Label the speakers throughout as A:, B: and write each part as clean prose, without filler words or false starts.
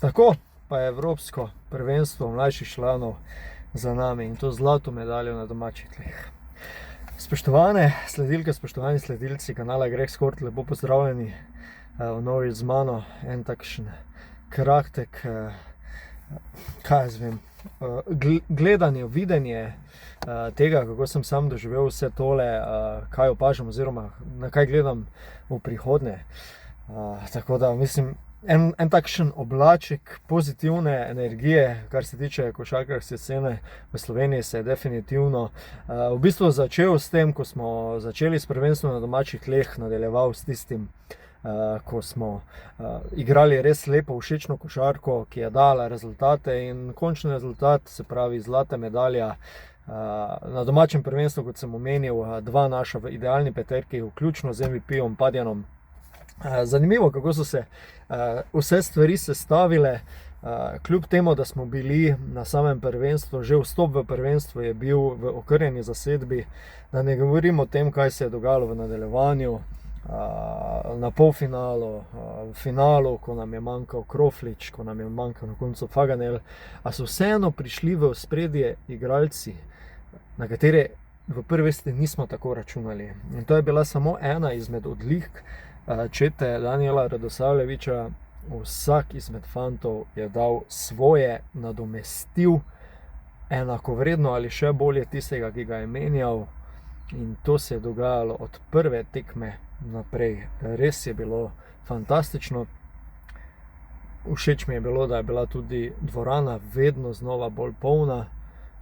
A: Tako pa je evropsko prvenstvo mlajših članov za nami in to zlato medaljo na domačih tleh. Spoštovane sledilke, spoštovani sledilci kanala Greh Sport, lepo pozdravljeni vnovič z mano. En takšen kratek, gledanje, videnje tega, kako sem sam doživel vse tole, kaj opažam oziroma na kaj gledam v prihodnje. Tako da mislim, en takšen oblaček pozitivne energije, kar se tiče košarkarske scene v Sloveniji, se je definitivno v bistvu začel s tem, ko smo začeli s prvenstvom na domačih tleh, nadaljeval s tistim, ko smo igrali res lepo, všečno košarko, ki je dala rezultate, in končni rezultat, se pravi zlata medalja na domačem prvenstvu, kot sem omenil, dva naša v idealni peterki, vključno z MVP-om Padjanom. Zanimivo, kako so se vse stvari sestavile, kljub temu, da smo bili na samem prvenstvu, že vstop v prvenstvo je bil v okrnjeni zasedbi, da ne govorimo o tem, kaj se je dogajalo v nadaljevanju, na polfinalu, v finalu, ko nam je manjkal Kroflič, ko nam je manjkal na koncu Faganel, a so vseeno prišli v ospredje igralci, na katere v prvi vrsti nismo tako računali. In to je bila samo ena izmed odlik čete Danijela Radosavljevića. Vsak izmed fantov je dal svoje, nadomestil enakovredno ali še bolje tistega, ki ga je menjal, in to se je dogajalo od prve tekme naprej. Res je bilo fantastično. Všeč mi je bilo, da je bila tudi dvorana vedno znova bolj polna.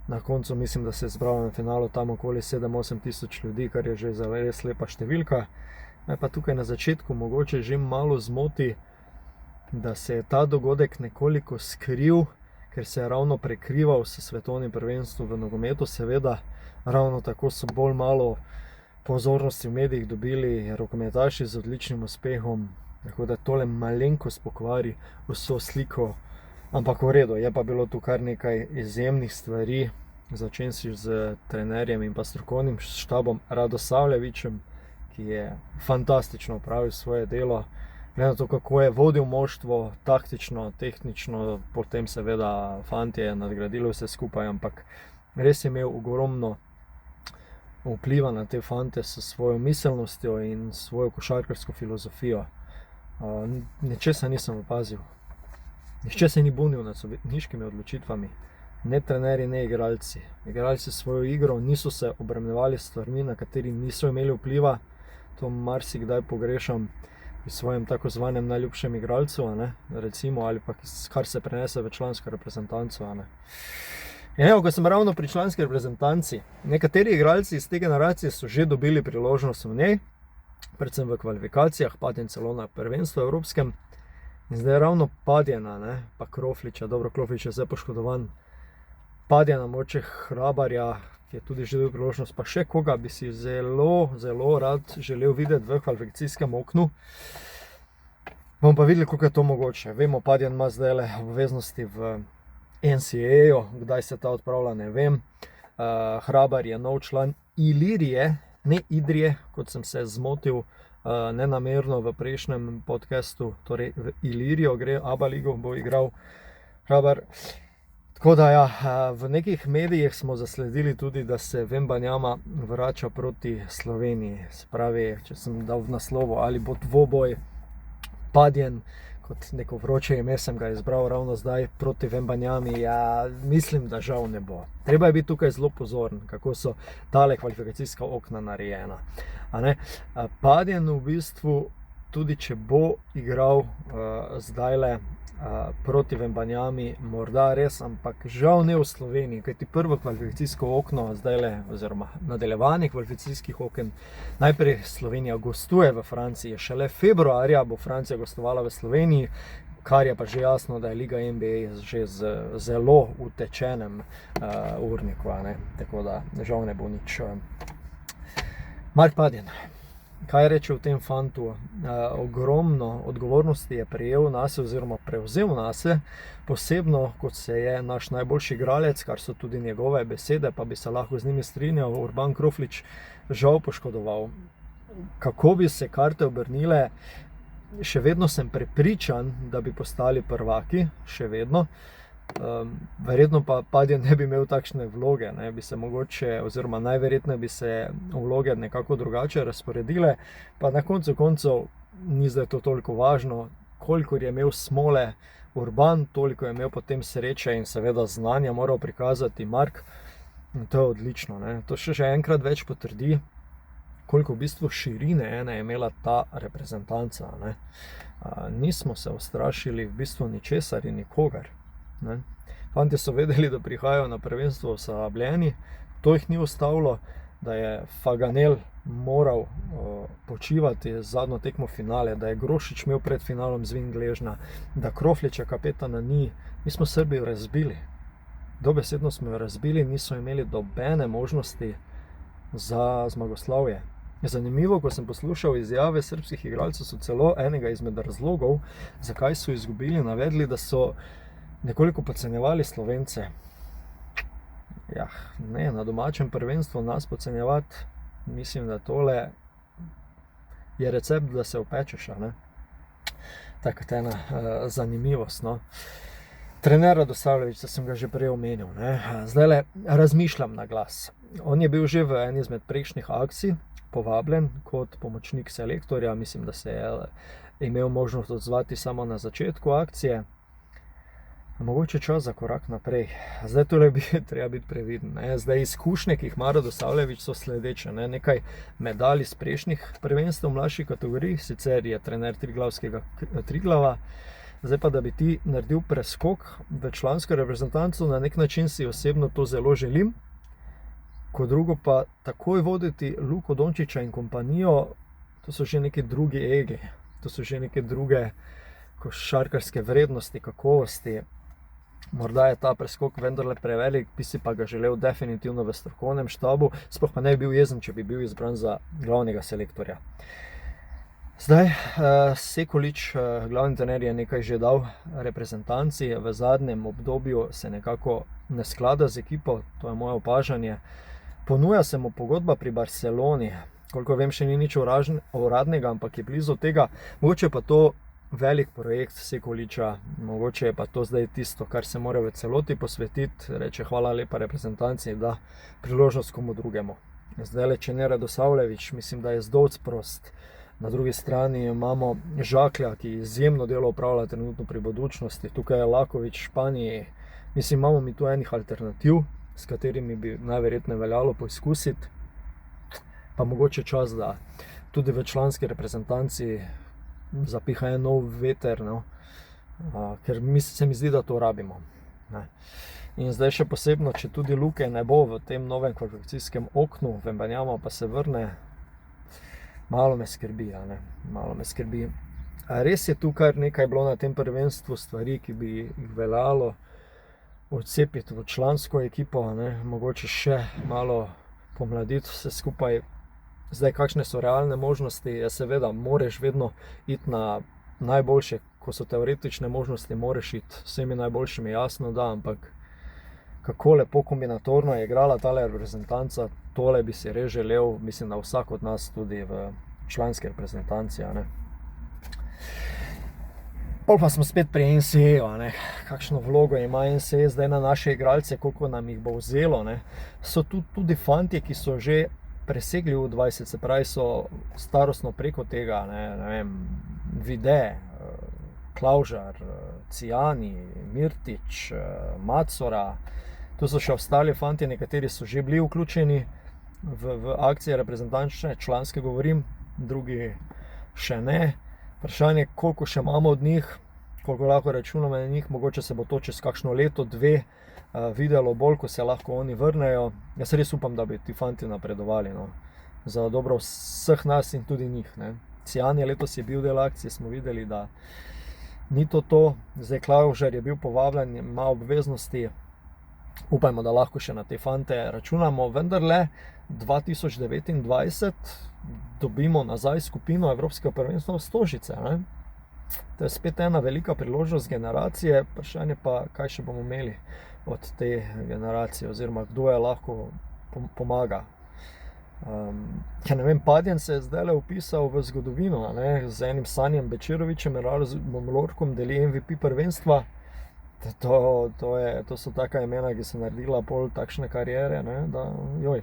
A: Na koncu mislim, da se je zbralo na finalu tam okoli 7-8 tisoč ljudi, kar je že res lepa številka. Me pa tukaj na začetku mogoče že malo zmoti, da se je ta dogodek nekoliko skril, ker se je ravno prekrival s svetovnim prvenstvom v nogometu. Seveda, ravno tako so bolj malo pozornosti v medijih dobili rokometaši z odličnim uspehom, tako da tole malenkost pokvari vso sliko, ampak v redu. Je pa bilo tu kar nekaj izjemnih stvari, začenši z trenerjem in pa strokovnim štabom Radosavljevićem, ki je fantastično opravil svoje delo, glede na to, kako je vodil moštvo, taktično, tehnično, potem seveda fantje nadgradili vse skupaj, ampak res je imel ogromno vpliva na te fante s svojo miselnostjo in svojo košarkarsko filozofijo. Nečesa nisem opazil. Nihče se ni bunil nad sodniškimi odločitvami. Ne trenerji, ne igralci. Igralci svojo igro niso se obremenjevali s stvarmi, na kateri niso imeli vpliva. To marsikdaj pogrešam pri svojem tako zvanem najljubšem igralcu, recimo, ali pa kar se prenese v člansko reprezentanco. In evo, ko sem ravno pri članski reprezentanci, nekateri igralci iz te generacije so že dobili priložnost v njej, predvsem v kvalifikacijah, Padjen celo na prvenstvu evropskem. In zdaj ravno Padjana, pa Krofliča, dobro, Kroflič je zdaj poškodovan, Padjana, moče Hrabarja, ki je tudi že dobil priložnost, pa še koga bi si zelo, zelo rad želel videti v kvalifikacijskem oknu. Bomo pa videli, koliko je to mogoče. Vemo, Padjan ima zdaj obveznosti v NCAA-ju, kdaj se ta odpravlja, ne vem. Hrabar je nov član Ilirije, ne Idrije, kot sem se zmotil nenamerno v prejšnjem podcastu, torej v Ilirijo gre, ABA ligo bo igral Hrabar. Tako da ja, v nekih medijih smo zasledili tudi, da se Wembanyama vrača proti Sloveniji. Se pravi, če sem dal v naslovu, ali bo dvoboj Padjen, kot neko vroče ime sem ga izbral ravno zdaj, proti Wembanyami, ja, mislim, da žal ne bo. Treba je biti tukaj zelo pozoren, kako so tale kvalifikacijska okna narejena. Padjen v bistvu, tudi če bo igral zdajle proti Wembanyami, morda res, ampak žal ne v Sloveniji, kajti prvo kvalifikacijsko okno zdajle, oziroma nadaljevanje kvalifikacijskih oken, najprej Slovenija gostuje v Franciji, šele februarja bo Francija gostovala v Sloveniji, kar je pa že jasno, da je Liga NBA že z zelo utečenem urniku, tako da žal ne bo nič. Mark Padjen. Kaj reče o tem fantu? Ogromno odgovornosti je prejel nase oziroma prevzel nase, posebno kot se je naš najboljši igralec, kar so tudi njegove besede, pa bi se lahko z njimi strinjal, Urban Kroflič, žal poškodoval. Kako bi se karte obrnile, še vedno sem prepričan, da bi postali prvaki, še vedno. Verjetno pa Padje ne bi imel takšne vloge, ne, bi se mogoče, oziroma najverjetneje bi se vloge nekako drugače razporedile, pa na koncu koncev ni zdaj to toliko važno, kolikor je imel smole Urban, toliko je imel potem sreče in seveda znanja moral prikazati Mark, in to je odlično, ne. To še enkrat več potrdi, koliko v bistvu širine je imela ta reprezentanca, ne. Nismo se ustrašili v bistvu ničesar in nikogar. Ne. Fantje so vedeli, da prihajajo na prvenstvo oslabljeni, to jih ni ustavilo, da je Faganel moral počivati zadnjo tekmo finale, da je Grošič imel pred finalom zvin gležnja, da Krofliča kapetana ni. Mi smo Srbijo razbili. Dobesedno smo jo razbili, niso imeli nobene možnosti za zmagoslavje. Zanimivo, ko sem poslušal izjave srbskih igralcev, so celo enega izmed razlogov, zakaj so izgubili, navedli, da so nekoliko podcenjevali Slovence. Ne, na domačem prvenstvu nas podcenjevati, mislim, da tole je recept, da se opečeš, ne. Tako ena zanimivost, no. Trener Radosavljević, da sem ga že prej omenil, ne. Zdajle razmišljam na glas. On je bil že v eni izmed prejšnjih akcij povabljen kot pomočnik selektorja, mislim, da se je imel možnost odzvati samo na začetku akcije. Mogoče čas za korak naprej. Zdaj tole bi treba biti previden, ne. Zdaj izkušnje, ki jih ima Radosavljević, so sledeče, ne. Nekaj medalj iz prejšnjih prvenstev v mlajših kategorijah, sicer je trener Triglavskega Triglava. Zdaj pa, da bi ti naredil preskok v člansko reprezentanco, na nek način si osebno to zelo želim. Kot drugo pa takoj voditi Luko Dončića in kompanijo, to so že neki drugi egi, to so že neke druge košarkarske vrednosti, kakovosti. Morda je ta preskok vendarle prevelik, bi si pa ga želel definitivno v strokovnem štabu, sploh pa ne bi bil jezen, če bi bil izbran za glavnega selektorja. Zdaj, Sekulić, glavni trener, je nekaj že dal reprezentanci, v zadnjem obdobju se nekako ne sklada z ekipo, to je moje opažanje. Ponuja se mu pogodba pri Barceloni, koliko vem, še ni nič uradnega, ampak je blizu tega. Mogoče pa to velik projekt Sekulića, mogoče je pa to zdaj tisto, kar se mora v celoti posvetiti, reče hvala lepa reprezentanci, da priložnost komu drugemu. Zdaj, če ne Radosavljević, mislim, da je Zdovc prost. Na drugi strani imamo Žaklja, ki izjemno delo opravlja trenutno pri Budućnosti, tukaj je Laković v Španiji. Mislim, imamo mi tu enih alternativ, s katerimi bi najverjetneje veljalo poizkusiti. Pa mogoče čas, da tudi v članski reprezentanci zapiha en nov veter, no? Ker se mi zdi, da to rabimo. Ne. In zdaj še posebno, če tudi Luke ne bo v tem novem kvalifikacijskem oknu, Wembanyama pa se vrne, malo me skrbi, malo me skrbi. Res je tu kar nekaj bilo na tem prvenstvu stvari, ki bi jih veljalo odcepiti v člansko ekipo, mogoče še malo pomladiti vse skupaj. Zdaj, kakšne so realne možnosti, je seveda, moreš vedno iti na najboljše, ko so teoretične možnosti, moreš iti vsemi najboljšimi, jasno da, ampak kako lepo kombinatorno je igrala tale reprezentanca, tole bi si res želel, mislim, da vsak od nas tudi v članski reprezentanci, Pol pa smo spet pri NCAA-ju, kakšno vlogo ima NCAA zdaj na naše igralce, koliko nam jih bo vzelo, So tu tudi fantje, ki so že presegli U20, se pravi, so starostno preko tega, ne vem, Vide, Klavžar, Cijani, Mirtić, Macora, tu so še ostali fantje, nekateri so že bili vključeni v akcije reprezentančne, članske govorim, drugi še ne. Vprašanje, koliko še imamo od njih, koliko lahko računamo na njih, mogoče se bo to čez kakšno leto, dve videlo bolj, ko se lahko oni vrnejo. Jaz res upam, da bi ti fanti napredovali, za dobro vseh nas in tudi njih, Cijan je letos je bil del akcije, smo videli, da ni to. Zdaj Klavžar je bil povabljen, ima obveznosti, upajmo, da lahko še na te fante računamo, vendarle 2029 dobimo nazaj skupino Evropskega prvenstva v Stožice, To je spet ena velika priložnost generacije, vprašanje pa, kaj še bomo imeli od te generacije, oziroma kdo je lahko pomaga. Ker ne vem, Padjen se je zdaj upisal v zgodovino, ne, z enim Sanjem Bečirovićem, Erasmom Lorkom deli MVP prvenstva. To so taka imena, ki so naredila pol takšne kariere, ne, da joj.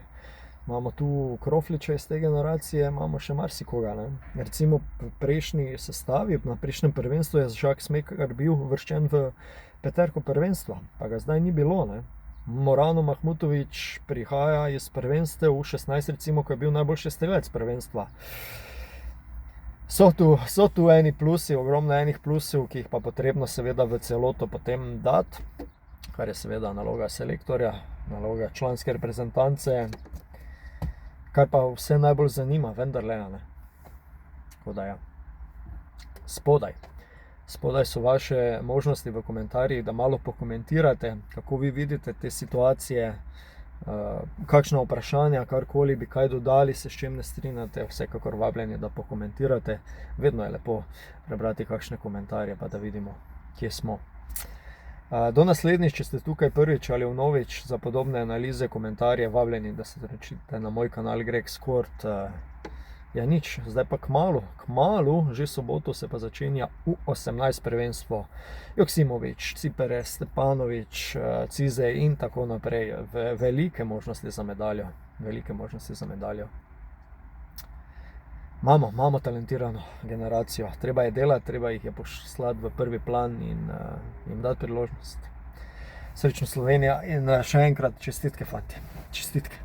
A: Imamo tu Krofliča iz te generacije, imamo še marsikoga, ne. Recimo v prejšnji sestavi, na prejšnjem prvenstvu je Jacques Smekar bil uvrščen v peterko prvenstva, pa ga zdaj ni bilo, ne. Morano Mahmutović prihaja iz prvenstev v 16, recimo, ko je bil najboljši strelec prvenstva. So tu eni plusi, ogromno enih plusov, ki jih pa potrebno seveda v celoto potem dati, kar je seveda naloga selektorja, naloga članske reprezentance, kar pa vse najbolj zanima, vendarle, ne. Tako da ja. Spodaj so vaše možnosti v komentarjih, da malo pokomentirate, kako vi vidite te situacije, kakšna vprašanja, karkoli bi kaj dodali, se s čim ne strinjate, vsekakor vabljeni, da pokomentirate. Vedno je lepo prebrati kakšne komentarje, pa da vidimo, kje smo. Do naslednjič, če ste tukaj prvič ali vnovič za podobne analize, komentarje, vabljeni, da se naročite na moj kanal Greg Skort. Ja nič, zdaj pa kmalu, že soboto se pa začenja U18 prvenstvo. Joksimović, Ciperes, Stepanović, Cizej in tako naprej. Velike možnosti za medaljo. Imamo talentirano generacijo. Treba je delati, treba jih je poslati v prvi plan in jim dati priložnost. Srečno Slovenija in še enkrat čestitke, fantje. Čestitke.